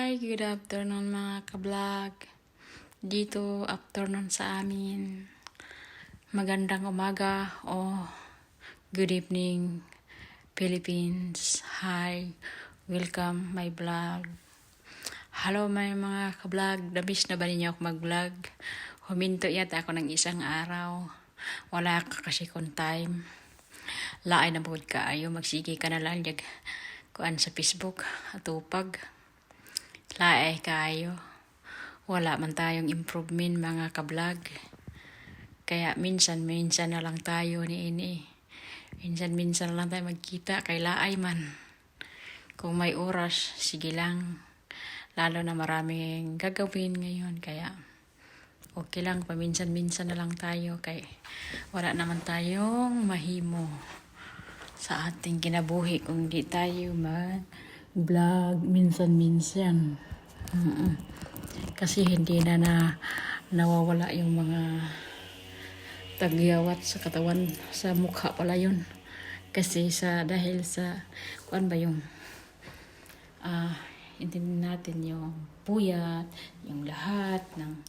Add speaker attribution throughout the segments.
Speaker 1: Hi, good afternoon mga ka-vlog. Dito, afternoon sa amin. Magandang umaga o good evening, Philippines. Hi, welcome my vlog. Hello mga ka-vlog. Nabis na ba ninyo ako mag-vlog? Huminto yata ako ng isang araw. Wala ka kasi kung time. Laay na bukod ka ayo. Magsige ka na lang kuan sa Facebook at upag. Laay kayo. Wala man tayong improvement mga ka-vlog. Kaya minsan na lang tayo ni ini. Minsan na lang tayo magkita kay laay man. Kung may oras, sige lang. Lalo na maraming gagawin ngayon. Kaya okay lang, paminsan na lang tayo. Kay wala naman tayong mahimo sa ating kinabuhi kung di tayo mag-vlog minsan. Kasi hindi na nawawala yung mga tagyawat sa katawan, sa mukha pala yun. Kasi dahil sa kuan ba yung hindi natin yung puyat, yung lahat ng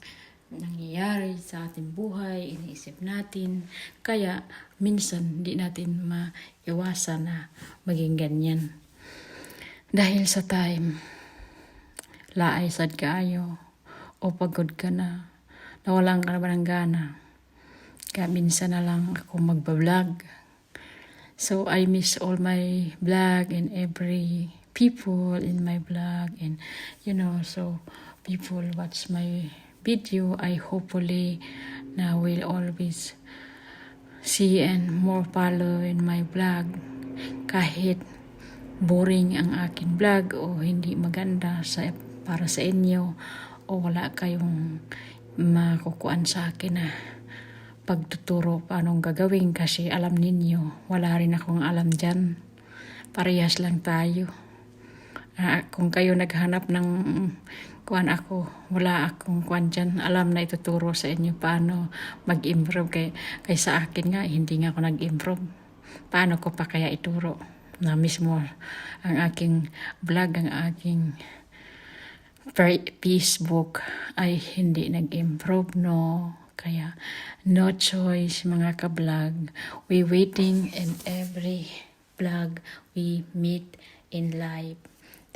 Speaker 1: nangyayari sa ating buhay, iniisip natin. Kaya minsan di natin maiwasan na maging ganyan. Dahil sa time, laay sad kaayo o pagod ka na, nawalan ka na ba ng gana. Kaya minsan na lang ako magbablog. So I miss all my vlog and every people in my vlog, and so people watch my video. I hopefully na will always see and more follow in my vlog. Kahit boring ang akin vlog o hindi maganda para sa inyo o wala kayong makukuan sa akin na pagtuturo paanong gagawin, kasi alam ninyo wala rin akong alam dyan. Parehas lang tayo. Kung kayo naghanap ng kuan, ako wala akong kuan dyan. Alam na ituturo sa inyo paano mag-improve. Kay sa akin nga hindi nga ako nag-improve. Paano ko pa kaya ituro na mismo ang aking vlog, ang aking Facebook ay hindi nag-improve, no? Kaya no choice mga ka-vlog. We waiting in every vlog we meet in life.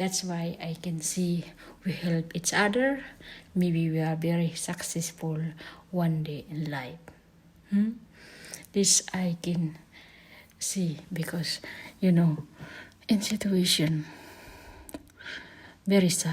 Speaker 1: That's why I can see we help each other. Maybe we are very successful one day in life. This I can see because in situation very sad.